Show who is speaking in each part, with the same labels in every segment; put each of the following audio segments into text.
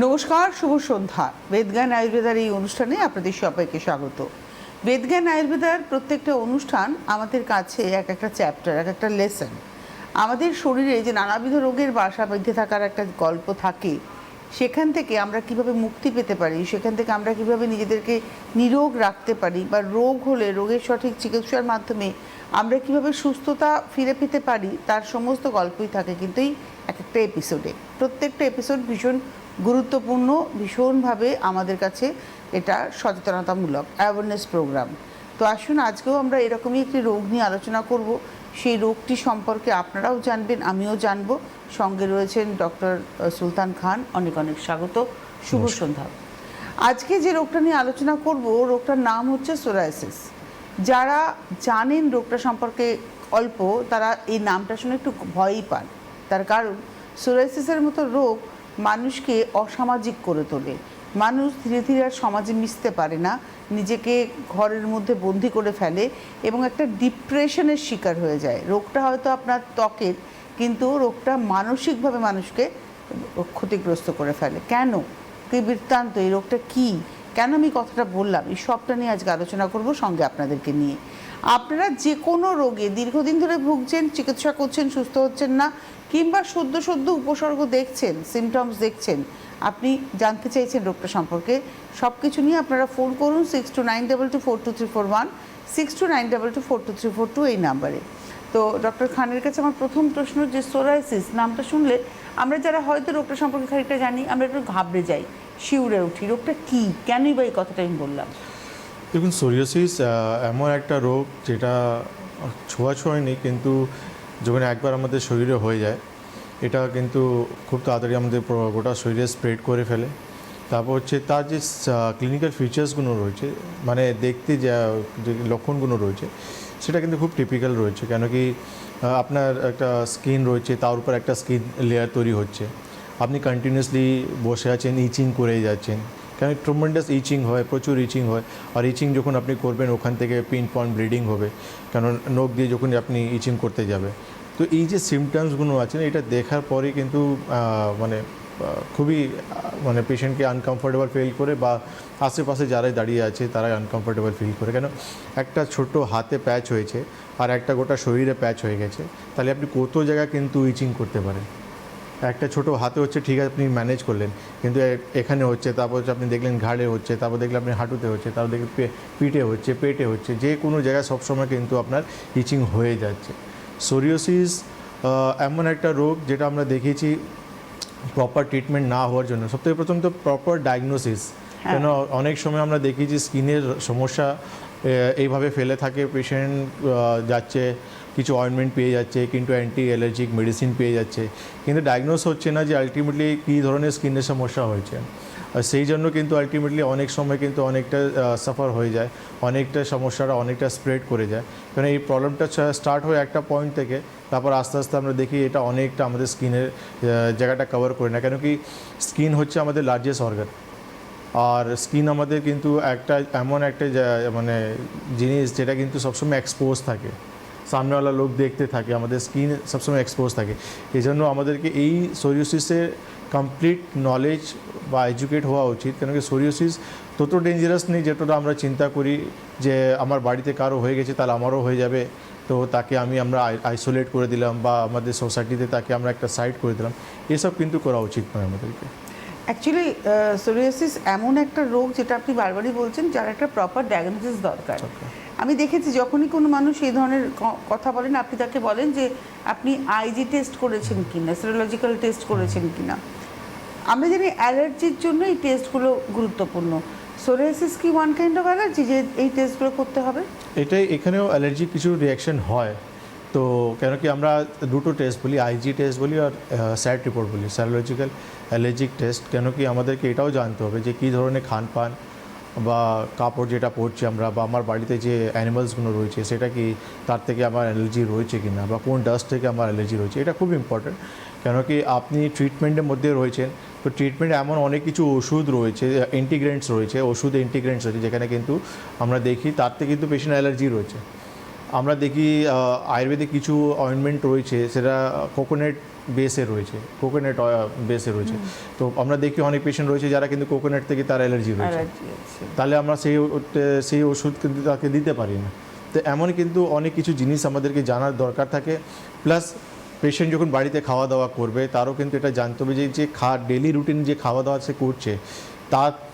Speaker 1: নমস্কার, শুভ সন্ধ্যা। বেদজ্ঞান আয়ুর্বেদার এই অনুষ্ঠানে আপনাদের সবাইকে স্বাগত। বেদজ্ঞান আয়ুর্বেদার প্রত্যেকটা অনুষ্ঠান আমাদের কাছে এক একটা চ্যাপ্টার, এক একটা লেসন। আমাদের শরীরে যে নানাবিধ রোগের বাসা বেঁধে থাকার একটা গল্প থাকে, সেখান থেকে আমরা কিভাবে মুক্তি পেতে পারি, সেখান থেকে আমরা কিভাবে নিজেদেরকে নিরোগ রাখতে পারি, বা রোগ হলে রোগের সঠিক চিকিৎসার মাধ্যমে আমরা কিভাবে সুস্থতা ফিরে পেতে পারি, তার সমস্ত গল্পই থাকে কিন্তু এই এক একটা এপিসোডে। প্রত্যেকটা এপিসোড ভীষণ গুরুত্বপূর্ণ, ভীষণভাবে আমাদের কাছে এটা সচেতনতামূলক অ্যাওয়ারনেস প্রোগ্রাম। তো আসুন, আজকেও আমরা এরকমই একটি রোগ নিয়ে আলোচনা করব। সেই রোগটি সম্পর্কে আপনারাও জানবেন, আমিও জানবো। সঙ্গে রয়েছেন ডক্টর সুলতান খান। অনেক অনেক স্বাগত, শুভ সন্ধ্যা। আজকে যে রোগটা নিয়ে আলোচনা করব, রোগটার নাম হচ্ছে সোরায়াসিস। যারা জানেন রোগটা সম্পর্কে অল্প, তারা এই নামটা শুনে একটু ভয়ই পান। তার কারণ সোরায়াসিসের মতো রোগ মানুষকে অসামাজিক করে তোলে। মানুষ ধীরে ধীরে আর সমাজে মিশতে পারে না, নিজেকে ঘরের মধ্যে বন্দি করে ফেলে এবং একটা ডিপ্রেশনের শিকার হয়ে যায়। রোগটা হয়তো আপনার ত্বকের, কিন্তু রোগটা মানসিকভাবে মানুষকে ক্ষতিগ্রস্ত করে ফেলে। কেন, কি বৃত্তান্ত, এই রোগটা কী, কেন আমি কথাটা বললাম, এই সবটা নিয়ে আজকে আলোচনা করব সঙ্গে আপনাদেরকে নিয়ে। আপনারা যে কোনো রোগে দীর্ঘদিন ধরে ভুগছেন, চিকিৎসা করছেন, সুস্থ হচ্ছেন না, কিংবা সদ্য উপসর্গ দেখছেন, সিমটমস দেখছেন, আপনি জানতে চাইছেন রোগটা সম্পর্কে, সব কিছু নিয়ে আপনারা ফোন করুন 6292242341, 6292242342 এই নাম্বারে। তো ডক্টর খানের কাছে আমার প্রথম প্রশ্ন, যে সোরায়াসিস নামটা শুনলে আমরা যারা হয়তো রোগটা সম্পর্কে খানিকটা জানি, আমরা একটু ঘাবড়ে যাই, শিউরে উঠি। রোগটা কী, কেনই বা এই কথাটা আমি বললাম?
Speaker 2: দেখুন, সোরিয়াসিস এমন একটা রোগ যেটা ছোঁয়াছুঁয়ি নেই, কিন্তু যখন একবার আমাদের শরীরে হয়ে যায়, এটা কিন্তু খুব তাড়াতাড়ি আমাদের গোটা শরীরে স্প্রেড করে ফেলে। তারপর হচ্ছে তার যে ক্লিনিক্যাল ফিচার্সগুলো রয়েছে, মানে দেখতে যে লক্ষণগুলো রয়েছে, সেটা কিন্তু খুব টিপিক্যাল রয়েছে। কেন কি আপনার একটা স্কিন রয়েছে, তার উপর একটা স্কিন লেয়ার তৈরি হচ্ছে, আপনি কন্টিনিউয়াসলি বসে আছেন, ইচিং করেই যাচ্ছেন। কেন ট্রমেন্ডাস ইচিং হয়, প্রচুর ইচিং হয়। আর ইচিং যখন আপনি করবেন, ওখান থেকে পিন পয়েন্ট ব্লিডিং হবে, কারণ নখ দিয়ে যখন আপনি ইচিং করতে যাবে। তো এই যে সিমটমসগুলো আছে, এটা দেখার পরে কিন্তু মানে খুবই মানে পেশেন্টকে আনকমফোর্টেবল ফিল করে, বা আশেপাশে যারাই দাঁড়িয়ে আছে তারাই আনকমফোর্টেবল ফিল করে। কেন একটা ছোট হাতে প্যাচ হয়েছে আর একটা গোটা শরীরে প্যাচ হয়ে গেছে, তাহলে আপনি কত জায়গায় কিন্তু ইচিং করতে পারেন। একটা ছোট হাতে হচ্ছে, ঠিক আছে, আপনি ম্যানেজ করলেন, কিন্তু এখানে হচ্ছে, তারপর হচ্ছে আপনি দেখলেন ঘাড়ে হচ্ছে, তারপর দেখলেন আপনি হাঁটুতে হচ্ছে, তারপর দেখলেন পিঠে হচ্ছে, পেটে হচ্ছে, যে কোনো জায়গায় সবসময় কিন্তু আপনার ইচিং হয়ে যাচ্ছে। সোরিয়াসিস এমন একটা রোগ যেটা আমরা দেখেছি প্রপার ট্রিটমেন্ট না হওয়ার জন্য। সবথেকে প্রথম তো প্রপার ডায়াগনোসিস। কেন অনেক সময় আমরা দেখি যে স্কিনের সমস্যা এইভাবে ফেলে থাকে, পেশেন্ট যাচ্ছে, কিছু অয়েন্টমেন্ট পেয়ে যাচ্ছে, কিন্তু অ্যান্টি অ্যালার্জিক মেডিসিন পেয়ে যাচ্ছে, কিন্তু ডায়াগনোস হচ্ছে না যে আলটিমেটলি কী ধরনের স্কিনের সমস্যা হয়েছে। আর সেই জন্য কিন্তু আলটিমেটলি অনেক সময় কিন্তু অনেকটা সাফার হয়ে যায়, অনেকটা সমস্যাটা অনেকটা স্প্রেড করে যায়। কারণ এই প্রবলেমটা স্টার্ট হয় একটা পয়েন্ট থেকে, তারপর আস্তে আস্তে আমরা দেখি এটা অনেকটা আমাদের স্কিনের জায়গাটা কভার করে না। কেন কি স্কিন হচ্ছে আমাদের লার্জেস্ট অর্গান, আর স্কিন আমাদের কিন্তু একটা এমন একটা মানে জিনিস যেটা কিন্তু সবসময় এক্সপোজ থাকে, সামনেওয়ালা লোক দেখতে থাকে, আমাদের স্কিন সবসময় এক্সপোজ থাকে। এই জন্য আমাদেরকে এই সোরিয়াসিসের কমপ্লিট নলেজ বা এডুকেট হওয়া উচিত। কেন কি সোরিয়াসিস তত ডেঞ্জারাস নেই যেটা আমরা চিন্তা করি, যে আমার বাড়িতে কারো হয়ে গেছে তাহলে আমারও হয়ে যাবে, তো তাকে আমরা আইসোলেট করে দিলাম, বা আমাদের সোসাইটিতে তাকে আমরা একটা সাইড করে দিলাম। এসব কিন্তু করা উচিত নয় আমাদেরকে।
Speaker 1: অ্যাকচুয়ালি সোরিয়াসিস এমন একটা রোগ, যেটা আপনি বারবারই বলছেন, যার একটা প্রপার ডায়াগনোসিস দরকার। আমি দেখেছি যখনই কোনো মানুষ এই ধরনের কথা বলেন, আপনি তাকে বলেন যে আপনি আইজি টেস্ট করেছেন কিনা, সেরোলজিক্যাল টেস্ট করেছেন কিনা। আমরা জানি অ্যালার্জির জন্য এই টেস্টগুলো গুরুত্বপূর্ণ। সোরিয়াসিস কি ওয়ান কাইন্ড অফ অ্যালার্জি যে এই টেস্টগুলো করতে হবে?
Speaker 2: এটাই, এখানেও অ্যালার্জি কিছু রিয়াকশন হয়। তো কেন কি আমরা দুটো টেস্ট বলি, আইজি টেস্ট বলি আর স্যাট রিপোর্ট বলি, সেরোলজিক্যাল অ্যালার্জিক টেস্ট। কেন কি আমাদেরকে এটাও জানতে হবে যে কী ধরনের খানপান বা কাপড় যেটা পরছি আমরা, বা আমার বাড়িতে যে অ্যানিমালসগুলো রয়েছে সেটা কি, তার থেকে আমার অ্যালার্জি রয়েছে কি না, বা কোন ডাস্ট থেকে আমার অ্যালার্জি রয়েছে, এটা খুব ইম্পর্ট্যান্ট। কেন কি আপনি ট্রিটমেন্টের মধ্যে রয়েছেন, তো ট্রিটমেন্টে এমন অনেক কিছু ওষুধ রয়েছে, ইন্টিগ্রেন্টস রয়েছে, ওষুধে ইন্টিগ্রেন্টস রয়েছে, যেখানে কিন্তু আমরা দেখি তাতে কিন্তু পেশেন্ট অ্যালার্জি রয়েছে। আমরা দেখি আয়ুর্বেদিক কিছু অয়েন্টমেন্ট রয়েছে, সেটা কোকোনাট বেসে রয়েছে, কোকোনাট বেসে রয়েছে। তো আমরা দেখি অনেক পেশেন্ট রয়েছে যারা কিন্তু কোকোনাট থেকে তার অ্যালার্জি রয়েছে, তাহলে আমরা সেই ওষুধ কিন্তু তাকে দিতে পারি না। তো এমন কিন্তু অনেক কিছু জিনিস আমাদেরকে জানার দরকার থাকে। প্লাস পেশেন্ট যখন বাড়িতে খাওয়া দাওয়া করবে তারও কিন্তু এটা জানতে হবে যে ডেলি রুটিন যে খাওয়া দাওয়া সে করছে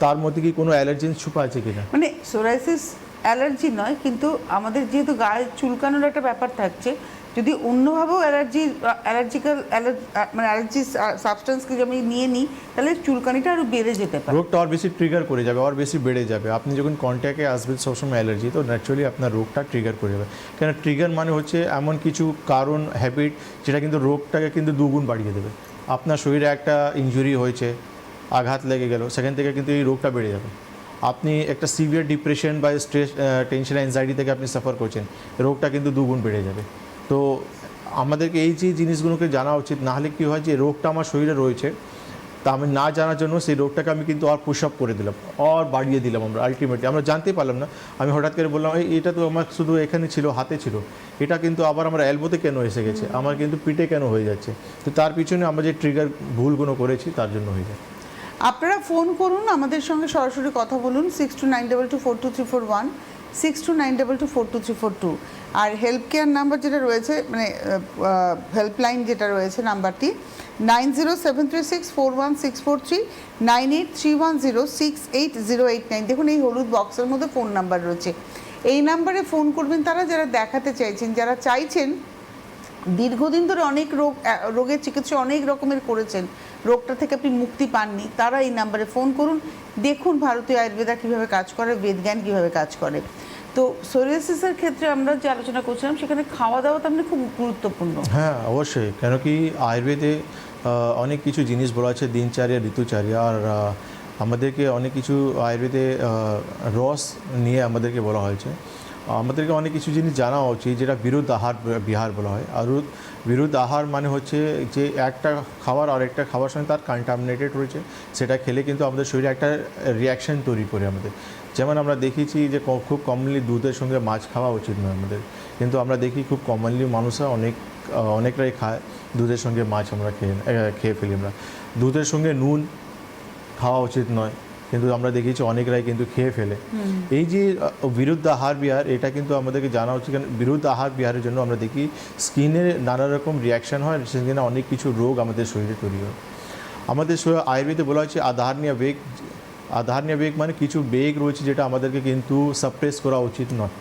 Speaker 2: তার মধ্যে কি কোনো অ্যালার্জেন ছুপা আছে কিনা।
Speaker 1: মানে সোরাইসিস অ্যালার্জি নয়, কিন্তু আমাদের যেহেতু গায়ে চুলকানোর একটা ব্যাপার থাকছে, যদি অন্যভাবেও মানে অ্যালার্জি সাবস্টেন্সকে আমি নিয়ে নিই, তাহলে চুলকানিটা আরও বেড়ে যেতে পারে,
Speaker 2: রোগটা আর বেশি ট্রিগার করে যাবে, আর বেশি বেড়ে যাবে। আপনি যখন কন্ট্যাক্টে আসবেন সবসময় অ্যালার্জি, তো ন্যাচারালি আপনার রোগটা ট্রিগার করে যাবে। কেন ট্রিগার মানে হচ্ছে এমন কিছু কারণ, হ্যাবিট, যেটা কিন্তু রোগটাকে কিন্তু দুগুণ বাড়িয়ে দেবে। আপনার শরীরে একটা ইনজুরি হয়েছে, আঘাত লেগে গেল, সেখান থেকে কিন্তু এই রোগটা বেড়ে যাবে। আপনি একটা সিভিয়ার ডিপ্রেশন বা স্ট্রেস, টেনশন, অ্যাংজাইটি থেকে আপনি সাফার করছেন, রোগটা কিন্তু দুগুণ বেড়ে যাবে। তো আমাদেরকে এই যে জিনিসগুলোকে জানা উচিত, নাহলে কী হয় যে রোগটা আমার শরীরে রয়েছে, তা আমি না জানার জন্য সেই রোগটাকে আমি কিন্তু আর পুশ আপ করে দিলাম, আর বাড়িয়ে দিলাম। আমরা আলটিমেটলি আমরা জানতে পারলাম না, আমি হঠাৎ করে বললাম এটা তো আমার শুধু এখানে ছিল, হাতে ছিল, এটা কিন্তু আবার আমার এলবোতে কেন এসে গেছে, আমার কিন্তু পিঠে কেন হয়ে যাচ্ছে। তো তার পিছনে আমরা যে ট্রিগার ভুলগুলো করেছি তার জন্য হয়ে যায়।
Speaker 1: আপনারা ফোন করুন, আমাদের সঙ্গে সরাসরি কথা বলুন 6292242341, 6292242342। আর হেল্প কেয়ার নাম্বার যেটা রয়েছে, মানে হেল্পলাইন যেটা রয়েছে নাম্বারটি 9073641643, 9831068089। দেখুন এই হলুদ বক্সের মধ্যে ফোন নাম্বার রয়েছে, এই নাম্বারে ফোন করবেন তারা যারা দেখাতে চাইছেন, যারা চাইছেন দীর্ঘদিন ধরে অনেক রোগের চিকিৎসা অনেক রকমের করেছেন, রোগটা থেকে আপনি মুক্তি পাননি, তারা এই নাম্বারে ফোন করুন। দেখুন ভারতীয় আয়ুর্বেদা কীভাবে কাজ করে, বেদজ্ঞান কীভাবে কাজ করে। তো সোরিয়াসিসের ক্ষেত্রে আমরা যে আলোচনা করছিলাম, সেখানে খাওয়া দাওয়া তো খুব গুরুত্বপূর্ণ।
Speaker 2: হ্যাঁ, অবশ্যই। কেন কি আয়ুর্বেদে অনেক কিছু জিনিস বলা আছে, দিনচার্য়া, ঋতুচার্য়া, আর আমাদেরকে অনেক কিছু আয়ুর্বেদে রস নিয়ে আমাদেরকে বলা হয়েছে। আমাদেরকে অনেক কিছু জিনিস জানা উচিত, যেটা বিরুদ্ধ আহার বিহার বলা হয়। আর বিরুদ্ধ আহার মানে হচ্ছে যে একটা খাবার আর একটা খাবার সঙ্গে তার কন্টামিনেটেড রয়েছে, সেটা খেলে কিন্তু আমাদের শরীরে একটা রিয়াকশান তৈরি করে আমাদের। যেমন আমরা দেখেছি যে খুব কমনলি দুধের সঙ্গে মাছ খাওয়া উচিত নয় আমাদের, কিন্তু আমরা দেখি খুব কমনলি মানুষরা অনেকরাই খায় দুধের সঙ্গে মাছ, আমরা খেয়ে ফেলি। আমরা দুধের সঙ্গে নুন খাওয়া উচিত নয়, কিন্তু আমরা দেখেছি অনেকরাই কিন্তু খেয়ে ফেলে। এই যে বিরুদ্ধ আহার বিহার, এটা কিন্তু আমাদেরকে জানা উচিত। কারণ বিরুদ্ধ আহার বিহারের জন্য আমরা দেখি স্কিনে নানা রকম রিয়াকশান হয়, সেখানে অনেক কিছু রোগ আমাদের শরীরে তৈরি হয়। আমাদের আয়ুর্বেদে বলা হচ্ছে আধারণীয় বেগ। আধারণীয় বেগ মানে কিছু বেগ রয়েছে যেটা আমাদেরকে কিন্তু সাপ্রেস করা উচিত নয়।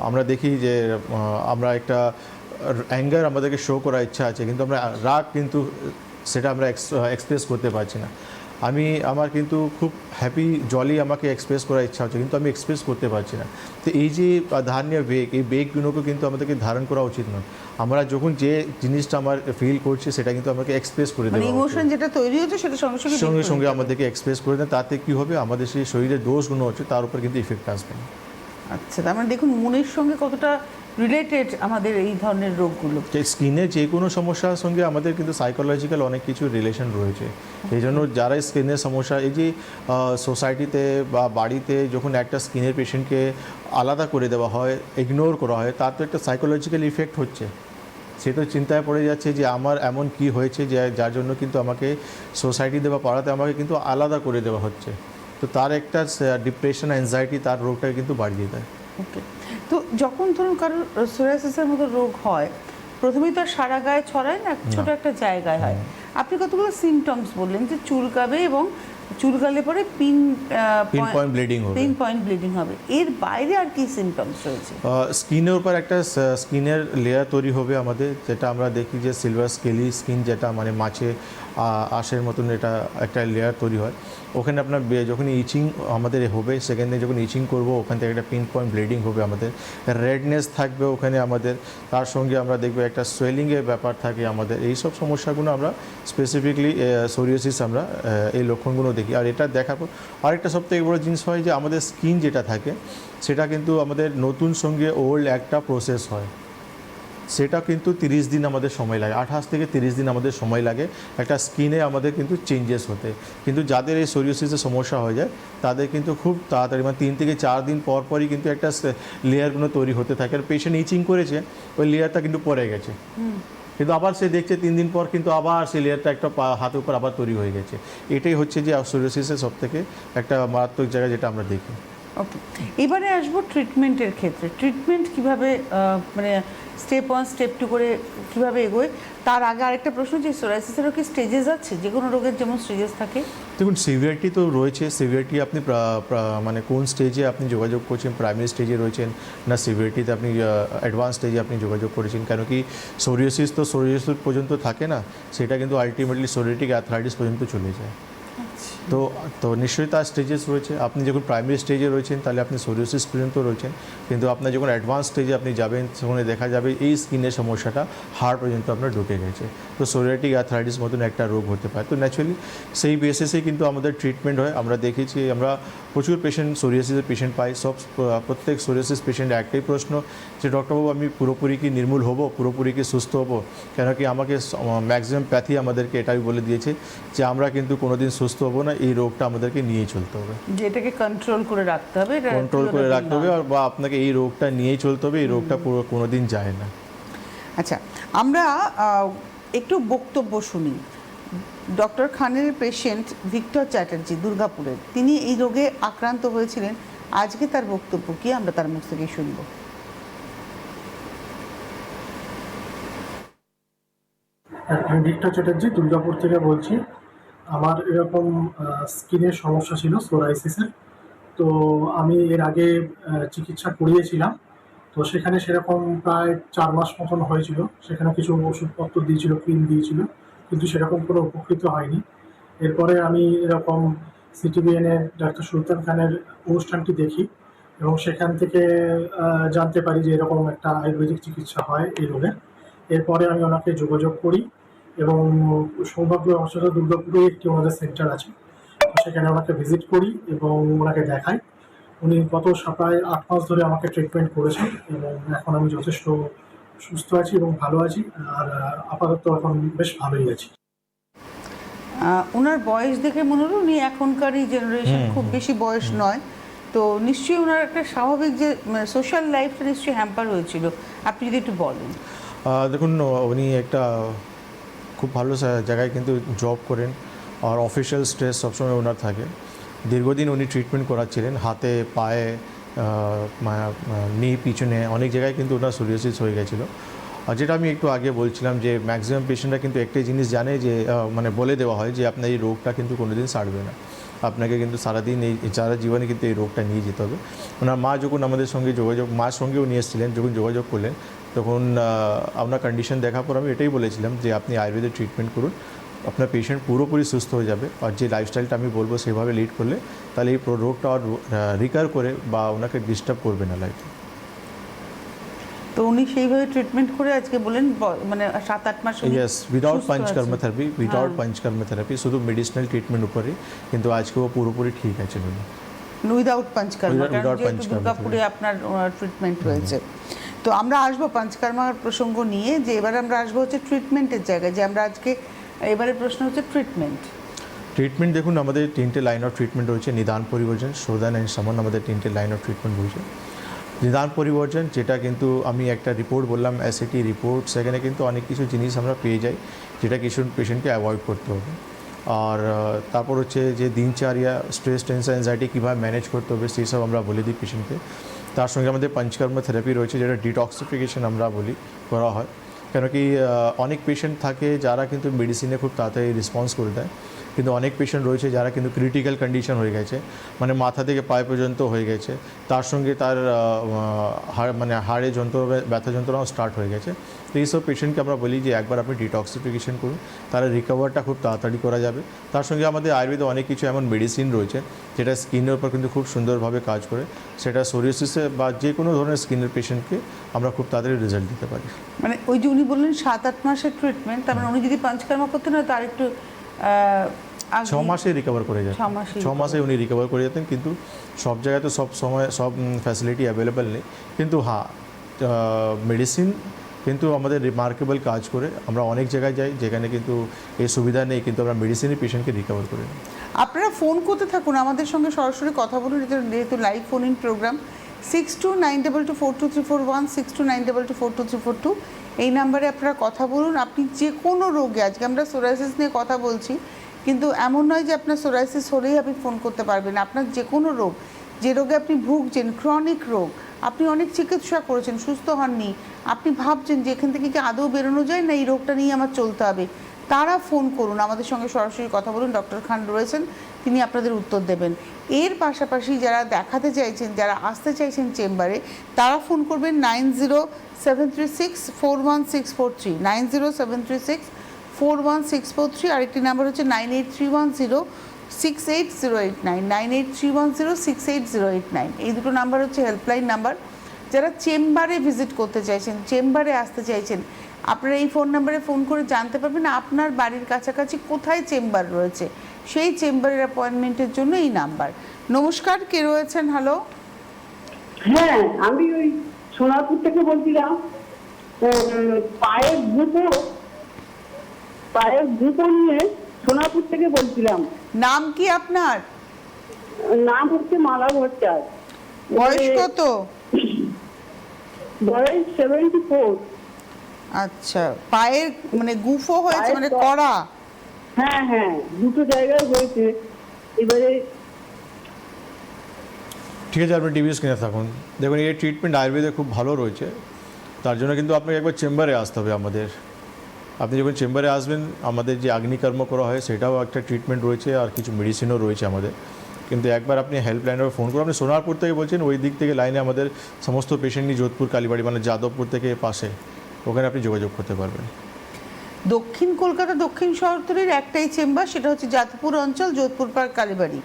Speaker 2: আমরা দেখি যে আমরা একটা অ্যাঙ্গার আমাদেরকে শো করার ইচ্ছা আছে, কিন্তু আমরা রাগ কিন্তু সেটা আমরা এক্সপ্রেস করতে পারছি না। আমার কিন্তু খুব হ্যাপি জলি আমাকে এক্সপ্রেস করার ইচ্ছা হচ্ছে, কিন্তু আমি এক্সপ্রেস করতে পারছি না। তো এই যে ধারণীয় বেগ, এই বেগগুলোকে কিন্তু আমাদেরকে ধারণ করা উচিত নয়। আমরা যখন যে জিনিসটা আমার ফিল করছি সেটা কিন্তু আমাকে এক্সপ্রেস করে দেওয়া,
Speaker 1: ইমোশন যেটা তৈরি হচ্ছে সেটা সঙ্গে
Speaker 2: সঙ্গে আমাদেরকে এক্সপ্রেস করে দেন। তাতে কী হবে, আমাদের সেই শরীরের দোষগুলো হচ্ছে তার উপর কিন্তু ইফেক্ট আসবে।
Speaker 1: আচ্ছা, তার মানে দেখুন মনের সঙ্গে কতটা রিলেটেড আমাদের এই ধরনের রোগগুলো।
Speaker 2: স্কিনের যে কোনো সমস্যার সঙ্গে আমাদের কিন্তু সাইকোলজিক্যাল অনেক কিছু রিলেশন রয়েছে। এই জন্য যারা স্কিনের সমস্যা, এই যে সোসাইটিতে বা বাড়িতে যখন একটা স্কিনের পেশেন্টকে আলাদা করে দেওয়া হয়, ইগনোর করা হয়, তার তো একটা সাইকোলজিক্যাল ইফেক্ট হচ্ছে। সে তো চিন্তায় পড়ে যাচ্ছে যে আমার এমন কি হয়েছে যার জন্য কিন্তু আমাকে সোসাইটিতে বা পাড়াতে আমাকে কিন্তু আলাদা করে দেওয়া হচ্ছে। তো তার একটা ডিপ্রেশন, অ্যাংজাইটি তার রোগটাকে কিন্তু বাড়িয়ে দেয়।
Speaker 1: ওকে, তো যখন ধরুন কারোর সোরিয়াসিসের মতো রোগ হয়, প্রথমেই তো আর সারা গায়ে ছড়ায় না, ছোট একটা জায়গায় হয়। আপনি কতগুলো সিমটমস বললেন যে চুলকাবে এবং চুলকালে পরে পিন
Speaker 2: পয়েন্ট
Speaker 1: ব্লিডিং হবে, এর বাইরে আর কি সিমটমস রয়েছে?
Speaker 2: স্কিনের উপর একটা স্কিনের লেয়ার তৈরি হবে আমাদের, যেটা আমরা দেখি যে সিলভার স্কেলি স্কিন, যেটা মানে মাছে আঁশের মতন এটা একটা লেয়ার তৈরি হয়। ওখানে আপনার যখন ইচিং আমাদের হবে, সেখানে যখন ইচিং করব ওখান থেকে একটা পিন পয়েন্ট ব্লিডিং হবে আমাদের, রেডনেস থাকবে ওখানে আমাদের, তার সঙ্গে আমরা দেখব একটা সোয়েলিংয়ের ব্যাপার থাকে আমাদের। এই সব সমস্যাগুলো আমরা স্পেসিফিকলি সোরিয়াসিস আমরা এই লক্ষণগুলো দেখি। আর এটা দেখার পর আরেকটা সবথেকে বড় জিনিস হয় যে আমাদের স্কিন যেটা থাকে সেটা কিন্তু আমাদের নতুন সঙ্গে ওল্ড একটা প্রসেস হয়, সেটা কিন্তু 30 দিন আমাদের সময় লাগে, 28 থেকে 30 দিন আমাদের সময় লাগে একটা স্কিনে আমাদের কিন্তু চেঞ্জেস হতে। কিন্তু যাদের এই সোরিয়াসিসের সমস্যা হয়ে যায় তাদের কিন্তু খুব তাড়াতাড়ি, মানে 3 থেকে 4 দিন পরই কিন্তু একটা লেয়ারগুলো তৈরি হতে থাকে। আর পেশেন্ট ইচিং করেছে, ওই লেয়ারটা কিন্তু পড়ে গেছে। কিন্তু আবার সে দেখছে 3 দিন পর কিন্তু আবার সেই লেয়ারটা একটা হাতের উপর আবার তৈরি হয়ে গেছে। এটাই হচ্ছে যে সোরিয়াসিসের সবথেকে একটা মারাত্মক জায়গা যেটা আমরা দেখি।
Speaker 1: ওকে, এবারে আসবো ট্রিটমেন্টের ক্ষেত্রে। ট্রিটমেন্ট কিভাবে মানে স্টেপ 1 স্টেপ 2 করে কিভাবে এগোয়? তার আগে আরেকটা প্রশ্ন, যে সোরাইসিসেরও কি স্টেজেস আছে, যে কোনো রোগের যেমন স্টেজেস থাকে?
Speaker 2: দেখুন, সিভিয়ারিটি তো রয়েছে। সিভিয়ারিটি আপনি মানে কোন স্টেজে আপনি যোগাযোগ করছেন, প্রাইমারি স্টেজে রয়েছেন না সিভিয়ারিটিতে আপনি অ্যাডভান্স স্টেজে আপনি যোগাযোগ করেছেন। কেন কি সোরিয়াসিস তো সোরিয়াসিস পর্যন্ত থাকে না, সেটা কিন্তু আলটিমেটলি সোরিয়াটিক অ্যাথরাইটিস পর্যন্ত চলে যায়। তো তো নিশ্চয়ই তার স্টেজেস রয়েছে। আপনি যখন প্রাইমারি স্টেজে রয়েছেন তাহলে আপনি সোরিয়াসিস পর্যন্ত রয়েছেন, কিন্তু আপনার যখন অ্যাডভান্স স্টেজে আপনি যাবেন সেখানে দেখা যাবে এই স্কিনের সমস্যাটা হাড় পর্যন্ত আপনার ঢুকে গেছে। তো সোরিয়াটিক অ্যাথরাইটিস মতন একটা রোগ হতে পারে। তো ন্যাচুরালি সেই বেসিসে কিন্তু আমাদের ট্রিটমেন্ট হয়। আমরা দেখেছি, আমরা প্রচুর পেশেন্ট সোরিয়াসিসের পেশেন্ট পাই। প্রত্যেক সোরিয়াসিস পেশেন্টের একটাই প্রশ্ন যে ডক্টরবাবু আমি পুরোপুরি কি নির্মূল হব, পুরোপুরি কি সুস্থ হব? কেন কি আমাকে ম্যাক্সিমাম প্যাথি আমাদেরকে এটাই বলে দিয়েছে যে আমরা কিন্তু কোনোদিন সুস্থ হব না, এই রোগটা আমাদেরকে নিয়েই চলতে হবে,
Speaker 1: যেটাকে কন্ট্রোল করে রাখতে হবে,
Speaker 2: কন্ট্রোল করে রাখতে হবে, আর বা আপনাকে এই রোগটা নিয়েই চলতে হবে, এই রোগটা পুরো কোনোদিন যায় না।
Speaker 1: আচ্ছা, আমরা একটু বক্তব্য শুনি। ডক্টর খানের পেশেন্ট ভিক্টর চ্যাটার্জি, দুর্গাপুরের, তিনি এই রোগে আক্রান্ত হয়েছিলেন। আজকে তার বক্তব্য কি, আমরা তার মুখ থেকে শুনবো।
Speaker 3: আমি ভিক্টর চ্যাটার্জি দুর্গাপুর থেকে বলছি। আমার এরকম স্কিনের সমস্যা ছিল, সোরাইসিসের। তো আমি এর আগে চিকিৎসা করিয়েছিলাম। তো সেখানে সেরকম প্রায় 4 মাস মতন হয়েছিল। সেখানে কিছু ওষুধপত্র দিয়েছিল, ক্রিম দিয়েছিল, কিন্তু সেরকম কোনো উপকৃত হয়নি। এরপরে আমি এরকম সিটিবিএনের ডাক্তার সুলতান খানের অনুষ্ঠানটি দেখি এবং সেখান থেকে জানতে পারি যে এরকম একটা আয়ুর্বেদিক চিকিৎসা হয় এই রোগের। এরপরে আমি ওনাকে যোগাযোগ করি এবং সৌভাগ্যবশত দুর্গাপুরে একটি ওনাদের সেন্টার আছে, তো সেখানে ওনাকে ভিজিট করি এবং ওনাকে দেখাই। উনি গত প্রায় 8 মাস ধরে আমাকে ট্রিটমেন্ট করেছেন এবং এখন আমি যথেষ্ট সুস্থ আছি এবং ভালো আছি। আর আপাতত এখন বেশ ভালোই আছি।
Speaker 1: ওনার বয়স দেখে মনে হলো উনি এখনকার এই জেনারেশন, খুব বেশি বয়স নয়। তো নিশ্চয়ই ওনার একটা স্বাভাবিক যে সোশ্যাল লাইফটা নিশ্চয়ই হ্যাম্পার হয়েছিল, আপনি যদি একটু বলেন।
Speaker 2: দেখুন, উনি একটা খুব ভালো জায়গায় কিন্তু জব করেন, আর অফিসিয়াল স্ট্রেস সবসময় ওনার থাকে। দীর্ঘদিন উনি ট্রিটমেন্ট করাচ্ছিলেন হাতে, পায়ে, নি, পিছনে, অনেক জায়গায় কিন্তু ওনার সোরিয়াসিস হয়ে গেছিলো। আর যেটা আমি একটু আগে বলছিলাম যে ম্যাক্সিমাম পেশেন্টরা কিন্তু একটাই জিনিস জানে যে মানে বলে দেওয়া হয় যে আপনার এই রোগটা কিন্তু কোনোদিন সারবে না, আপনাকে কিন্তু সারাদিন এই সারা জীবনে কিন্তু এই রোগটা নিয়ে যেতে হবে। ওনার মা যখন আমাদের সঙ্গে মার সঙ্গেও নিয়ে এসেছিলেন, যখন যোগাযোগ করলেন তখন আপনার কন্ডিশন দেখার পর আমি এটাই বলেছিলাম যে আপনি আয়ুর্বেদের ট্রিটমেন্ট করুন, আপনার পেশেন্ট পুরোপুরি সুস্থ হয়ে যাবে। আর যে লাইফস্টাইলটা আমি বলবো সেভাবে লিড করলে তাহলে এই রোগটা আর রিকভার করে বা ওনাকে ডিস্টার্ব করবে না লাইফে।
Speaker 1: তো উনি সেইভাবে ট্রিটমেন্ট করে আজকে বলেন মানে 7-8 মাস
Speaker 2: ইয়েস, উইদাউট পঞ্চকর্ম থেরাপি, শুধু মেডিসিনাল ট্রিটমেন্ট উপরে, কিন্তু আজকে ও পুরোপুরি ঠিক আছে উনি,
Speaker 1: উইদাউট পঞ্চকর্মা, কারণ
Speaker 2: Without
Speaker 1: যেহেতু
Speaker 2: পঞ্চকর্মা
Speaker 1: দুর্গাপুরে আপনার ট্রিটমেন্ট হয়েছে। তো আমরা আসবো পঞ্চকর্মার প্রসঙ্গ নিয়ে, যে এবার আমরা আসবো হচ্ছে ট্রিটমেন্টের জায়গায়, যে আমরা আজকে এবারে প্রশ্ন হচ্ছে ট্রিটমেন্ট।
Speaker 2: দেখুন আমাদের 3টে লাইন অফ ট্রিটমেন্ট রয়েছে, নিদান, পরিবর্জন, শোধন অ্যান্ড শমন, আমাদের 3টে লাইন অফ ট্রিটমেন্ট রয়েছে। নিদান পরিবর্জন, যেটা কিন্তু আমি একটা রিপোর্ট বললাম, অ্যাসিটি রিপোর্ট, সেখানে কিন্তু অনেক কিছু জিনিস আমরা পেয়ে যাই যেটা কিছু পেশেন্টকে অ্যাভয়েড করতে হবে। আর তারপর হচ্ছে যে দিনচর্যা, স্ট্রেস, টেনশন, অ্যাংজাইটি কীভাবে ম্যানেজ করতে হবে সেই সব আমরা বলে দিই পেশেন্টকে। তার সঙ্গে আমাদের পঞ্চকর্ম থেরাপি রয়েছে, যেটা ডিটক্সিফিকেশন আমরা বলি করা হয়। কেন কি অনেক পেশেন্ট থাকে যারা কিন্তু মেডিসিনে খুব তাড়াতাড়ি রেসপন্স করে দেয়, কিন্তু অনেক পেশেন্ট রয়েছে যারা কিন্তু ক্রিটিক্যাল কন্ডিশন হয়ে গেছে, মানে মাথা থেকে পায়ে পর্যন্ত হয়ে গেছে, তার সঙ্গে তার হাড়ে ব্যথা যন্ত্রণাও স্টার্ট হয়ে গেছে। তো এইসব পেশেন্টকে আমরা বলি যে একবার আপনি ডিটক্সিফিকেশন করুন, তাহলে রিকভারটা খুব তাড়াতাড়ি করা যাবে। তার সঙ্গে আমাদের আয়ুর্বেদে অনেক কিছু এমন মেডিসিন রয়েছে যেটা স্কিনের উপর কিন্তু খুব সুন্দরভাবে কাজ করে, সেটা সোরিয়াসিসে বা যে কোনো ধরনের স্কিনের পেশেন্টকে আমরা খুব তাড়াতাড়ি রেজাল্ট দিতে পারি।
Speaker 1: মানে ওই যে উনি বললেন 7-8 মাসের ট্রিটমেন্ট, তার মানে উনি যদি পঞ্চকর্মা করতেন হয়তো আর একটু
Speaker 2: 6 মাসে রিকভার করে যেতেন, 6 মাসে উনি রিকভার করে যেতেন। কিন্তু সব জায়গায় তো সব সময় সব ফ্যাসিলিটি অ্যাভেলেবেল নেই, কিন্তু হ্যাঁ মেডিসিন কিন্তু আমাদের রিমার্কেবল কাজ করে। আমরা অনেক জায়গায় যাই যেখানে কিন্তু এই সুবিধা নেই, কিন্তু আমরা মেডিসিনই পেশেন্টকে রিকভার করে নিই।
Speaker 1: আপনারা ফোন করতে থাকুন, আমাদের সঙ্গে সরাসরি কথা বলুন, যেহেতু লাইভ ফোন ইন প্রোগ্রাম। 6292242341, 6292242342 এই নাম্বারে আপনারা কথা বলুন। আপনি যে কোনো রোগে, আজকে আমরা সোরাইসিস নিয়ে কথা বলছি, কিন্তু এমন নয় যে আপনার সোরাইসিস হলেই আপনি ফোন করতে পারবেন। আপনার যে কোনো রোগ, যে রোগে আপনি ভুগছেন, ক্রনিক রোগ, আপনি অনেক চিকিৎসা করেছেন, সুস্থ হননি, আপনি ভাবছেন যে এখান থেকে কি আদৌ বেরোনো যায় না, এই রোগটা নিয়ে আমার চলতে হবে, তারা ফোন করুন, আমাদের সঙ্গে সরাসরি কথা বলুন। ডক্টর খান রয়েছেন, তিনি আপনাদের উত্তর দেবেন। এর পাশাপাশি যারা দেখাতে চাইছেন, যারা আসতে চাইছেন চেম্বারে, তারা ফোন করবেন 9073641643, 9073641643। আরেকটি নাম্বার হচ্ছে 9831068089, 9831068089। এই দুটো নাম্বার হচ্ছে হেল্পলাইন নাম্বার। যারা চেম্বারে ভিজিট করতে চাইছেন, চেম্বারে আসতে চাইছেন, আপনারা এই ফোন নাম্বারে ফোন করে জানতে পারবেন আপনার বাড়ির কাছাকাছি কোথায় চেম্বার রয়েছে, সেই চেম্বারের অ্যাপয়েন্টমেন্টের জন্য এই নাম্বার। নমস্কার, কে রয়েছেন? হ্যালো।
Speaker 4: হ্যাঁ, আমি ওই সোনারপুর থেকে বলছিলাম। পায়ের জুতো নিয়ে সোনারপুর থেকে বলছিলাম।
Speaker 1: নাম কি আপনার?
Speaker 4: নাম হচ্ছে মালা ভট্টাচার্য।
Speaker 1: বয়স কত?
Speaker 4: বয়স 74।
Speaker 1: আচ্ছা, পায়ের মানে গুফো হয়েছে,
Speaker 4: পায়ের
Speaker 1: মানে কড়া?
Speaker 4: হ্যাঁ হ্যাঁ, দুটো জায়গায় হয়েছে। এবারে
Speaker 2: ঠিক আছে, আপনি টিভি স্ক্রিনে থাকুন। দেখুন, এই ট্রিটমেন্ট আয়ুর্বেদে খুব ভালো রয়েছে, তার জন্য কিন্তু আপনাকে একবার চেম্বারে আসতে হবে আমাদের। আপনি যখন চেম্বারে আসবেন, আমাদের যে অগ্নিকর্ম করা হয় সেটাও একটা ট্রিটমেন্ট রয়েছে, আর কিছু মেডিসিনও রয়েছে আমাদের। কিন্তু একবার আপনি হেল্পলাইনে ফোন করুন। আপনি সোনারপুর থেকে বলছেন, ওই দিক থেকে লাইনে আমাদের সমস্ত পেশেন্টই যোধপুর কালীবাড়ি, মানে যাদবপুর থেকে পাশে, ওখানে আপনি যোগাযোগ করতে পারবেন।
Speaker 1: দক্ষিণ কলকাতা দক্ষিণ শহরতলির একটাই চেম্বার, সেটা হচ্ছে যাদবপুর অঞ্চল, যোধপুর পার্ক, কালীবাড়ি।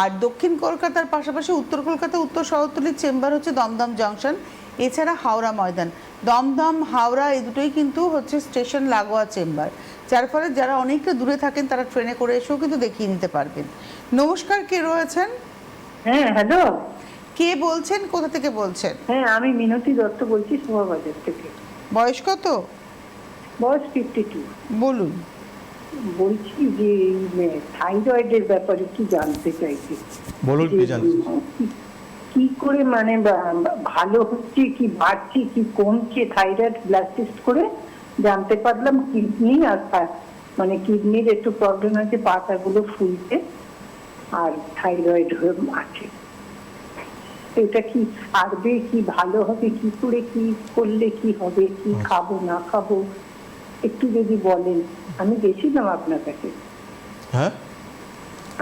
Speaker 1: আর দক্ষিণ কলকাতার পাশাপাশি উত্তর কলকাতা উত্তর শহরতলির চেম্বার হচ্ছে দমদম জংশন, এছাড়া হাওড়া ময়দান। দমদম, হাওড়া এই দুটোই কিন্তু হচ্ছে স্টেশন লাগোয়া চেম্বার, যার ফলে যারা অনেকটা দূরে থাকেন তারা ট্রেনে করে এসেও কিন্তু দেখিয়ে নিতে পারবেন। নমস্কার, কে রয়েছেন?
Speaker 4: হ্যাঁ, হ্যালো।
Speaker 1: কে বলছেন, কোথা থেকে বলছেন?
Speaker 4: হ্যাঁ, আমি মিনতি দত্ত বলছি, শোভাবাজার থেকে।
Speaker 1: বয়স কত?
Speaker 4: বয়স 52।
Speaker 1: বলুন।
Speaker 4: বলছি যে থাইরয়েডের ব্যাপারে কি জানতে চাইছি।
Speaker 2: বলুন, কি জানতে?
Speaker 4: কি করে মানে ভালো হচ্ছে কি বাড়ছে কি কমছে, থাইরয়েড ব্লাড টেস্ট করে জানতে পারলাম কিডনি আর মানে কিডনির একটু প্রবলেম আছে, পাতাগুলো ফুলছে আর থাইরয়েড হয়ে আছে। এটা কি সারবে, কি ভালো হবে, কি করে কি করলে কি হবে, কি খাবো না খাবো একটু যদি বলেন। আমি গেছিলাম আপনার কাছে,
Speaker 2: হ্যাঁ,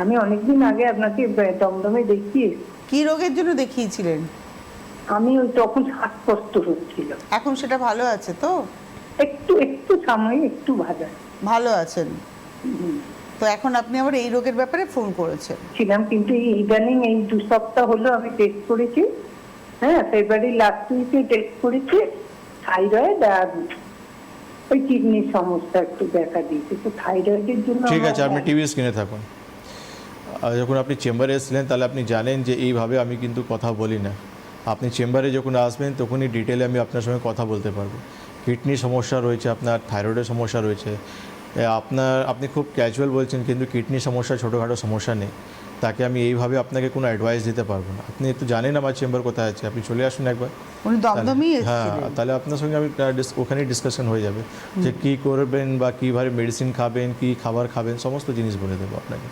Speaker 4: আমি অনেকদিন আগে আপনাকে দমদমে দেখিয়ে।
Speaker 1: কি রোগের জন্য দেখিয়েছিলেন?
Speaker 4: আমি ওই তখন শ্বাসকষ্ট হচ্ছিল।
Speaker 1: এখন সেটা ভালো আছে তো?
Speaker 4: একটু একটু সাময়িক একটু
Speaker 1: ভালো আছেন তো? এখন আপনি আবার এই রোগের ব্যাপারে ফোন করেছেন?
Speaker 4: ছিলাম, কিন্তু ইদানিং এই 2 সপ্তাহ হলো আমি টেস্ট করেছি। হ্যাঁ, ফেব্রুয়ারি লাস্ট উইকে টেস্ট করেছি। থাইরয়েড আর ওই কিডনির সমস্যা একটু দেখা দিয়েছে, তো থাইরয়েডের জন্য।
Speaker 2: ঠিক আছে, আপনি টিভি স্ক্রিনে থাকুন। যখন আপনি চেম্বারে এসেছিলেন, তাহলে আপনি জানেন যে এইভাবে আমি কিন্তু কথা বলি না। আপনি চেম্বারে যখন আসবেন, তখনই ডিটেলে আমি আপনার সঙ্গে কথা বলতে পারবো। কিডনির সমস্যা রয়েছে আপনার, থাইরয়েডের সমস্যা রয়েছে আপনি খুব ক্যাজুয়াল বলছেন, কিন্তু কিডনির সমস্যা ছোটোখাটো সমস্যা নেই। তাকে আমি এইভাবে আপনাকে কোনো অ্যাডভাইস দিতে পারবো না। আপনি একটু জানেন আমার চেম্বার কোথায় আছে, আপনি চলে আসুন একবার।
Speaker 1: উনি দমদমই
Speaker 2: হ্যাঁ,
Speaker 1: এসেছিলেন?
Speaker 2: তাহলে আপনার সঙ্গে আমি ওখানেই ডিসকাশন হয়ে যাবে যে কী করবেন বা কীভাবে মেডিসিন খাবেন, কী খাবার খাবেন, সমস্ত জিনিস বলে দেবো আপনাকে।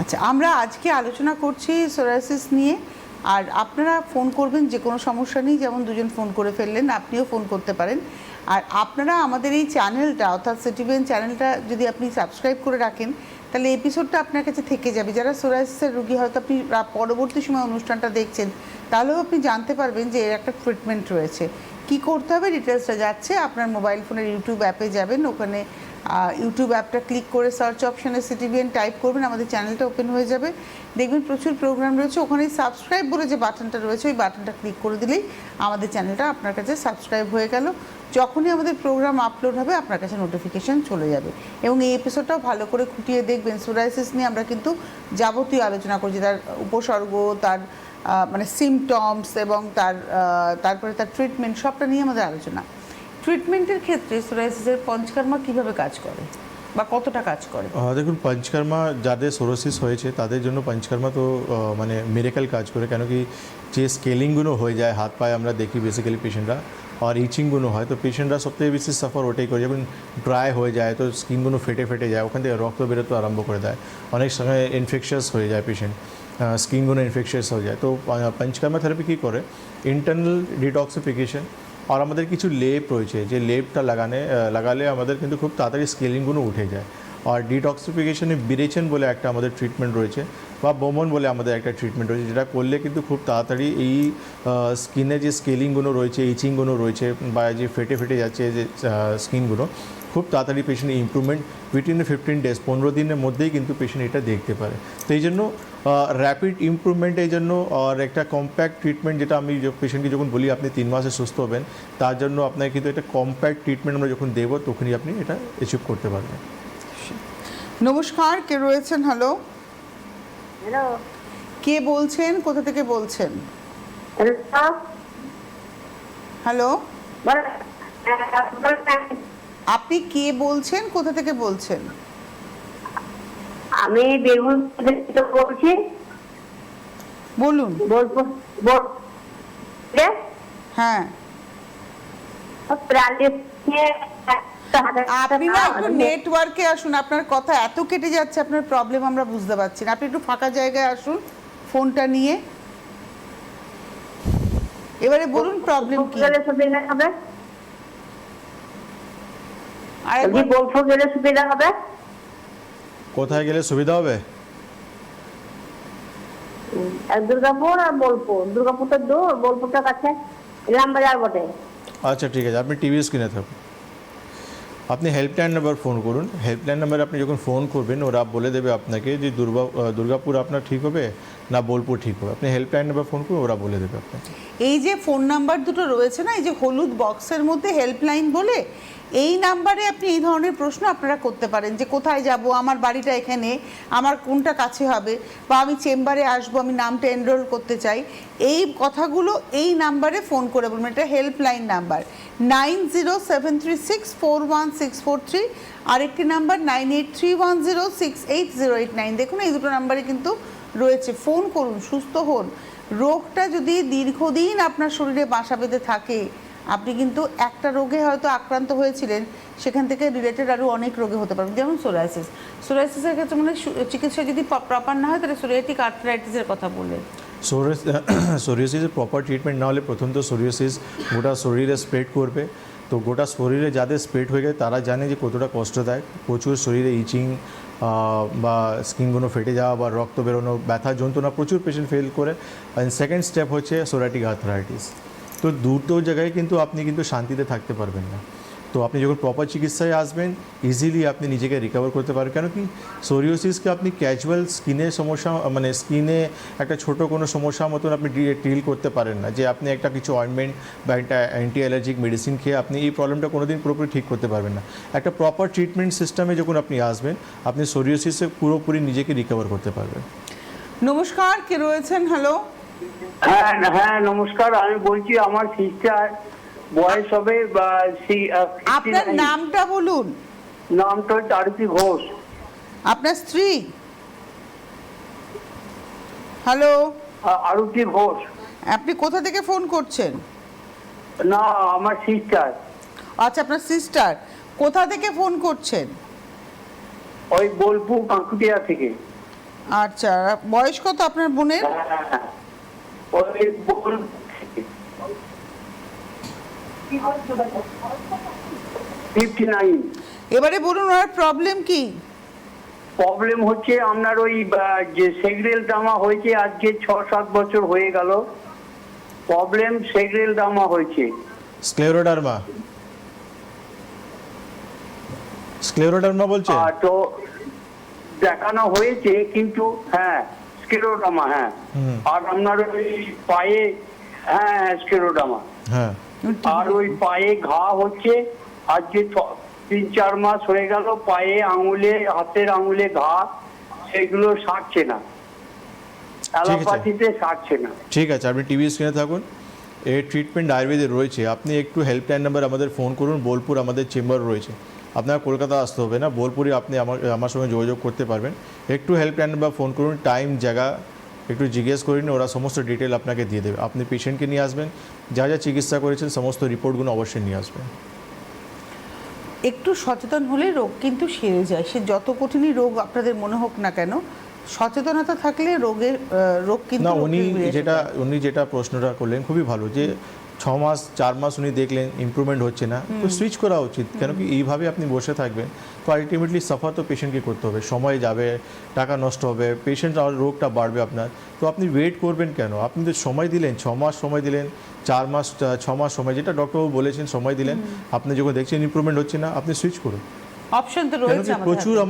Speaker 1: আচ্ছা, আমরা আজকে আলোচনা করছি সোরাইসিস নিয়ে। আর আপনারা ফোন করবেন, যে কোনো সমস্যা নেই, যেমন দুজন ফোন করে ফেললেন, আপনিও ফোন করতে পারেন। আর আপনারা আমাদের এই চ্যানেলটা, অর্থাৎ সিটিভিএন চ্যানেলটা যদি আপনি সাবস্ক্রাইব করে রাখেন, তাহলে এপিসোডটা আপনার কাছে থেকে যাবে। যারা সোরাইসিসের রোগী, হয়তো আপনি পরবর্তী সময় অনুষ্ঠানটা দেখছেন, তাহলেও আপনি জানতে পারবেন যে এর একটা ট্রিটমেন্ট রয়েছে। কি করতে হবে ডিটেলসটা যাচ্ছে, আপনার মোবাইল ফোনের ইউটিউব অ্যাপে যাবেন, ওখানে ইউটিউব অ্যাপটা ক্লিক করে সার্চ অপশানে সিটিভিএন টাইপ করবেন, আমাদের চ্যানেলটা ওপেন হয়ে যাবে। দেখবেন প্রচুর প্রোগ্রাম রয়েছে, ওখানে সাবস্ক্রাইব বলে যে বাটনটা রয়েছে, ওই বাটনটা ক্লিক করে দিলেই আমাদের চ্যানেলটা আপনার কাছে সাবস্ক্রাইব হয়ে গেল। যখনই আমাদের প্রোগ্রাম আপলোড হবে, আপনার কাছে নোটিফিকেশান চলে যাবে। এবং এই এপিসোডটাও ভালো করে খুঁটিয়ে দেখবেন। সোরাইসিস নিয়ে আমরা কিন্তু যাবতীয় আলোচনা করছি, তার উপসর্গ, তার মানে সিমটমস, এবং তারপরে তার ট্রিটমেন্ট, সবটা নিয়ে আমাদের আলোচনা। ট্রিটমেন্টের ক্ষেত্রে সোরাইসিসের পঞ্চকর্মা কীভাবে কাজ করে বা কতটা কাজ করে?
Speaker 2: দেখুন, পঞ্চকর্মা যাদের সোরোসিস হয়েছে তাদের জন্য পঞ্চকর্মা তো মানে মিরেকেল কাজ করে। কেন কি যে স্কেলিংগুলো হয়ে যায় হাত পায়ে, আমরা দেখি বেসিক্যালি পেশেন্টরা আর ইচিংগুলো হয়, তো পেশেন্টরা সবথেকে বেশি সাফার ওটাই করে। যখন ড্রাই হয়ে যায় তো স্কিনগুলো ফেটে ফেটে যায়, ওখান থেকে রক্ত বেরোতে আরম্ভ করে দেয়, অনেক সময় ইনফেকশাস হয়ে যায় পেশেন্ট, স্কিনগুলো ইনফেকশাস হয়ে যায়। তো পঞ্চকর্মা থেরাপি কী করে, ইন্টারনাল ডিটক্সিফিকেশন, আর আমাদের কিছু লেপ রয়েছে, যে লেপটা লাগালে আমাদের কিন্তু খুব তাড়াতাড়ি স্কেলিংগুলো উঠে যায়। আর ডিটক্সিফিকেশনে বিরেচন বলে একটা আমাদের ট্রিটমেন্ট রয়েছে, বা বোমন বলে আমাদের একটা ট্রিটমেন্ট রয়েছে, যেটা করলে কিন্তু খুব তাড়াতাড়ি এই স্কিনে যে স্কেলিংগুলো রয়েছে, ইচিংগুলো রয়েছে, বা যে ফেটে ফেটে যাচ্ছে যে স্কিনগুলো, খুব তাড়াতাড়ি পেশেন্ট ইমপ্রুভমেন্ট উইথিন 15 ডেজ, 15 দিনের মধ্যেই কিন্তু পেশেন্ট এটা দেখতে পারে। তো এই জন্য র্যাপিড ইমপ্রুভমেন্ট, এই জন্য আর একটা কম্প্যাক্ট ট্রিটমেন্ট, যেটা আমি পেশেন্টকে যখন বলি আপনি 3 মাসে সুস্থ হবেন, তার জন্য আপনাকে কিন্তু একটা কম্প্যাক্ট ট্রিটমেন্ট আমরা যখন দেবো তখনই আপনি এটা অ্যাচিভ করতে পারবেন।
Speaker 1: নমস্কার, কে রয়েছেন? হ্যালো,
Speaker 5: হ্যালো,
Speaker 1: কে বলছেন, কোথা থেকে বলছেন? হ্যালো, আপনি কে বলছেন, কোথা থেকে বলছেন?
Speaker 5: আমি বেগুন থেকে বলছি।
Speaker 1: বলুন। হ্যাঁ, আপনি না একটু নেটওয়ার্কে আসুন, আপনার কথা এত কেটে যাচ্ছে, আপনার প্রবলেম আমরা বুঝতে পারছি না। আপনি একটু ফাঁকা জায়গায় আসুন ফোনটা নিয়ে, এবারে বলুন প্রবলেম কি।
Speaker 5: বোলপুর গেলে সুবিধা হবে?
Speaker 2: কোথায় গেলে সুবিধা হবে?
Speaker 5: দুর্গাপুর আর বোলপুর। দুর্গাপুরটা দূর, বোলপুরটা কাছে, ইলাম বাজার বটে।
Speaker 2: আচ্ছা ঠিক আছে, আপনি টিভি স্ক্রিনে থাকুন, আপনি হেল্পলাইন নাম্বার ফোন করুন। হেল্পলাইন নাম্বারে আপনি যখন ফোন করবেন ওরা বলে দেবে আপনাকে যে দুর্গাপুর আপনার ঠিক হবে না বোলপুর ঠিক হবে। আপনি হেল্পলাইন নাম্বার ফোন করুন, ওরা বলে দেবে আপনাকে।
Speaker 1: এই যে ফোন নাম্বার দুটো রয়েছে না, এই যে হলুদ বক্সের মধ্যে হেল্পলাইন বলে, এই নাম্বারে আপনি এই ধরনের প্রশ্ন আপনারা করতে পারেন, যে কোথায় যাব, আমার বাড়িটা এখানে, আমার কোনটা কাছে হবে, বা আমি চেম্বারে আসবো, আমি নামটা এনরোল করতে চাই। এই কথাগুলো এই নাম্বারে ফোন করে বলবেন। এটা হেল্পলাইন নাম্বার 9073641643, আরেকটি নাম্বার 9831068089। দেখুন এই দুটো নাম্বারে কিন্তু রয়েছে, ফোন করুন, সুস্থ হন। রোগটা যদি দীর্ঘদিন আপনার শরীরে বাসা বেঁধে থাকে, আপনি কিন্তু একটা রোগে হয়তো আক্রান্ত হয়েছিলেন, সেখান থেকে রিলেটেড আরও অনেক রোগে হতে পারে, যেমন সোরাইসিসের ক্ষেত্রে মানে চিকিৎসা যদি প্রপার না হয়, তাহলে সোরিয়াটিক আর্থ্রাইটিসের কথা বললেন।
Speaker 2: সোরিয়াসিসের প্রপার ট্রিটমেন্ট না হলে প্রথম তো সোরিয়াসিস গোটা শরীরে স্প্রেড করবে। তো গোটা শরীরে যাদের স্প্রেড হয়ে গেছে তারা জানে যে কতটা কষ্টদায়ক, প্রচুর শরীরে ইচিং বা স্কিনগুলো ফেটে যাওয়া বা রক্ত বেরোনো, ব্যথা যন্ত্রণা প্রচুর পেশেন্ট ফেল করে। অ্যান্ড সেকেন্ড স্টেপ হচ্ছে সোরিয়াটিক আর্থ্রাইটিস। তো দুটো জায়গায় কিন্তু আপনি কিন্তু শান্তিতে থাকতে পারবেন না। তো আপনি যখন প্রপার চিকিৎসায় আসবেন, ইজিলি আপনি নিজেকে রিকভার করতে পারবেন। কেন কি সোরিয়াসিসকে আপনি ক্যাজুয়াল স্কিনের সমস্যা, মানে স্কিনে একটা ছোট কোনো সমস্যার মতন আপনি ডিল করতে পারেন না, যে আপনি একটা কিছু অয়েন্টমেন্ট বা একটা অ্যান্টি অ্যালার্জিক মেডিসিন খেয়ে আপনি এই প্রবলেমটা কোনোদিন পুরোপুরি ঠিক করতে পারবেন না। একটা প্রপার ট্রিটমেন্ট সিস্টেমে যখন আপনি আসবেন, আপনি সোরিয়াসিসে পুরোপুরি নিজেকে রিকভার করতে পারবেন।
Speaker 1: নমস্কার, কে রয়েছেন? হ্যালো,
Speaker 6: হ্যাঁ নমস্কার, আমি বলছি আমার সিস্টার বয়স হবে
Speaker 1: আপনার নামটা বলুন।
Speaker 6: নামটা হচ্ছে আরতি ঘোষ।
Speaker 1: আপনার স্ত্রী? হ্যালো,
Speaker 6: আরতি ঘোষ।
Speaker 1: আপনি কোথা থেকে ফোন করছেন?
Speaker 6: না, আমার সিস্টার।
Speaker 1: আচ্ছা, আপনার সিস্টার কোথা থেকে ফোন করছেন?
Speaker 6: ওই বোলপুর কাঁকুটিয়া থেকে।
Speaker 1: আচ্ছা, বয়স কত আপনার বোনের?
Speaker 6: ওই বোলপুর থেকে। 59।
Speaker 1: এবারে বলুন ওনার প্রবলেম কি?
Speaker 6: প্রবলেম হচ্ছে আপনার ওই যে সেগ্রেল ডামা হয়েছে আজকে 6-7 বছর হয়ে গেল। প্রবলেম সেগ্রেল ডামা হয়েছে।
Speaker 2: স্ক্লেরোডার্মা বলছে
Speaker 6: তো দেখানো হয়েছে, কিন্তু হ্যাঁ স্ক্লেরোডামা, হ্যাঁ। আর আপনার ওই পায়ে, হ্যাঁ স্ক্লেরোডামা,
Speaker 2: হ্যাঁ।
Speaker 6: আর ওই পায়ে ঘা হচ্ছে আজকে 3-4 মাস হয়ে গেল। পায়ে আঙুলে, হাতের আঙুলে ঘা, সেগুলো সারছে না, অ্যালোপ্যাথিতে সারছে না।
Speaker 2: ঠিক আছে, আপনি টিভি স্ক্রিনে থাকুন। এই ট্রিটমেন্ট আয়ুর্বেদে রয়েছে। আপনি একটু হেল্পলাইন নাম্বার আমাদের ফোন করুন। বোলপুর আমাদের চেম্বার রয়েছে, আপনার কলকাতা আসতে হবে না, বোলপুরে আপনি আমার সঙ্গে যোগাযোগ করতে পারবেন। একটু হেল্পলাইন নাম্বার ফোন করুন, টাইম জায়গা একটু জিজ্ঞেস করে নিন, ওরা সমস্ত ডিটেল আপনাকে দিয়ে দেবে। আপনি পেশেন্টকে নিয়ে আসবেন, যা যা চিকিৎসা করেছেন সমস্ত রিপোর্টগুলো অবশ্যই নিয়ে আসবেন।
Speaker 1: একটু সচেতন হলে রোগ কিন্তু সেরে যায়, সে যত কঠিনই রোগ আপনাদের মনে হোক না কেন, সচেতনতা থাকলে রোগ কিন্তু
Speaker 2: না,
Speaker 1: রোগ থেকে বেরিয়ে আসে।
Speaker 2: উনি যেটা প্রশ্নটা করলেন খুবই ভালো, যে 6 মাস 4 মাস উনি দেখলেন ইমপ্রুভমেন্ট হচ্ছে না, তো সুইচ করা উচিত। কেন কি এইভাবে আপনি বসে থাকবেন তো আলটিমেটলি সাফার তো পেশেন্টকে করতে হবে, সময় যাবে, টাকা নষ্ট হবে, পেশেন্ট আর রোগটা বাড়বে আপনার। তো আপনি ওয়েট করবেন কেন? আপনি তো সময় দিলেন, 6 মাস সময় দিলেন, 4 মাস 6 মাস সময়, যেটা ডক্টরবাবু বলেছেন সময় দিলেন, আপনি যখন দেখছেন ইমপ্রুভমেন্ট হচ্ছে না, আপনি সুইচ করুন।
Speaker 1: অপশন তো
Speaker 2: কেন
Speaker 1: রয়েছে
Speaker 2: কি
Speaker 1: আমাদের
Speaker 2: প্রচুর
Speaker 1: হাতে।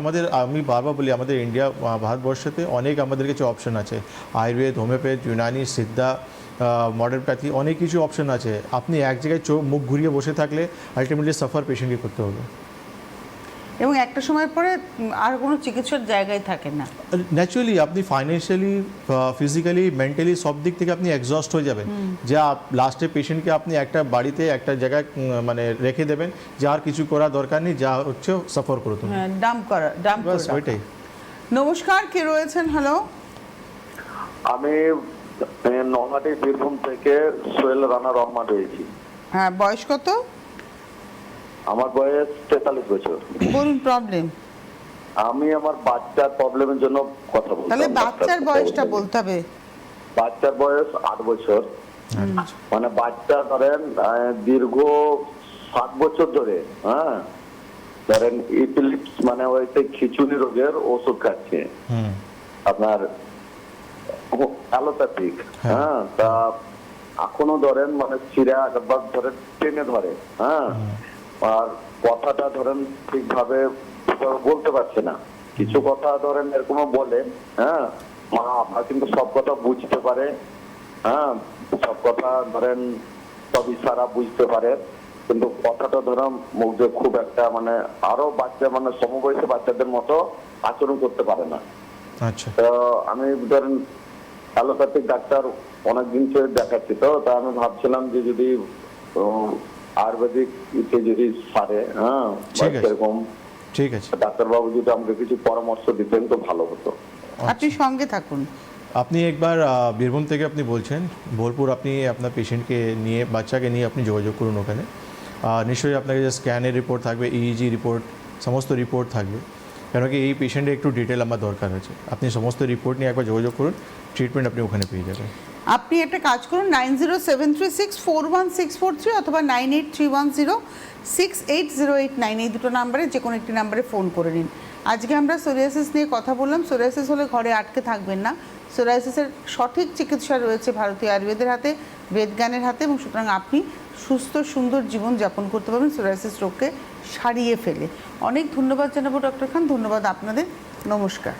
Speaker 2: আমাদের আমি বারবার বলি, আমাদের ইন্ডিয়া ভারতবর্ষতে অনেক আমাদের কাছে অপশন আছে, আয়ুর্বেদ, হোমিওপ্যাথি, ইউনানি, সিদ্ধা, মডার্নপ্যাথি, অনেক কিছু অপশন আছে। আপনি এক জায়গায় মুখ ঘুরিয়ে বসে থাকলে আলটিমেটলি সাফার পেশেন্টকে করতে হবে।
Speaker 1: এবং একটা সময় পরে আর কোনো চিকিৎসার জায়গায় থাকে না।
Speaker 2: ন্যাচুরালি আপনি ফাইন্যান্সিয়ালি, ফিজিক্যালি, মেন্টালি সব দিক থেকে আপনি এক্সস্ট হয়ে যাবেন, যে লাস্টে পেশেন্টকে আপনি একটা বাড়িতে একটা জায়গায় মানে রেখে দেবেন, যে আর কিছু করার দরকার নেই, যা হচ্ছে সাফার করো তুমি।
Speaker 1: হ্যাঁ, ডাম্প করে
Speaker 2: বাস
Speaker 1: রাখা।
Speaker 2: ওইটাই।
Speaker 1: নমস্কার, কে রয়েছেন? হ্যালো।
Speaker 7: আমি নলহাটি বীরভূম থেকে সোহেল রানা রহমান রয়েছি।
Speaker 1: হ্যাঁ, বয়স কত?
Speaker 7: আমার বয়স 43 বছর।
Speaker 1: বলুন প্রবলেম।
Speaker 7: আমি আমার বাচ্চার প্রবলেমের জন্য কথা বলছি।
Speaker 1: তাহলে বাচ্চার বয়সটা বলতে হবে।
Speaker 7: বাচ্চার বয়স 8 বছর। মানে বাচ্চা ধরেন দীর্ঘ 7 বছর ধরে, হ্যাঁ, ধরেন ইপিলিপস মানে ওইতে খিচুনি রোগের ওষুধ খাচ্ছে, আপনার অ্যালোপ্যাথিক। হ্যাঁ, তা এখনো ধরেন মানে চিরা একবার ধরে টেনে ধরে, হ্যাঁ, আর কথাটা ধরেন ঠিকভাবে বলতে পারছে না। কিছু কথা ধরেন এরকম বলে, হ্যাঁ, মা আপনার কিন্তু সব কথা বুঝতে পারে, হ্যাঁ, সব কথা ধরেন সব ইশারা বুঝতে পারে, কিন্তু কথাটা ধরেন মুখ দিয়ে খুব একটা মানে আরো বাচ্চা মানে সমবয়সী বাচ্চাদের মতো আচরণ করতে পারে না।
Speaker 2: আচ্ছা,
Speaker 7: তো আমি ধরেন অ্যালোপ্যাথিক ডাক্তার অনেকদিন ধরে দেখাচ্ছি, তো তা আমি ভাবছিলাম যে যদি আয়ুর্বেদিক যদি সারে, হ্যাঁ,
Speaker 2: ঠিক আছে।
Speaker 7: এরকম
Speaker 2: ঠিক আছে।
Speaker 7: ডাক্তারবাবু যদি আমাকে কিছু পরামর্শ দিতেন তো ভালো হতো।
Speaker 1: আপনি সঙ্গে থাকুন।
Speaker 2: আপনি একবার বীরভূম থেকে আপনি বলছেন, বোলপুর, আপনি আপনার পেশেন্টকে নিয়ে, বাচ্চাকে নিয়ে আপনি যোগাযোগ করুন ওখানে। নিশ্চয়ই আপনাকে যে স্ক্যানের রিপোর্ট থাকবে, ইইজি রিপোর্ট, সমস্ত রিপোর্ট থাকবে, কেন কি এই পেশেন্টের একটু ডিটেল আমার দরকার আছে। আপনি সমস্ত রিপোর্ট নিয়ে একবার যোগাযোগ করুন, ট্রিটমেন্ট আপনি ওখানে পেয়ে যাবেন।
Speaker 1: আপনি একটা কাজ করুন, 9073641643 অথবা 9831068089 এই দুটো নাম্বারে যে কোনো একটি নাম্বারে ফোন করে নিন। আজকে আমরা সোরিয়াসিস নিয়ে কথা বললাম। সোরিয়াসিস হলে ঘরে আটকে থাকবেন না। সোরিয়াসিসের সঠিক চিকিৎসা রয়েছে ভারতীয় আয়ুর্বেদের হাতে, বেদজ্ঞানের হাতে, এবং সুতরাং আপনি সুস্থ সুন্দর জীবন যাপন করতে পারবেন সোরিয়াসিস রোগকে সারিয়ে ফেলে। অনেক ধন্যবাদ জানাবো ডক্টর খান, ধন্যবাদ আপনাদের, নমস্কার।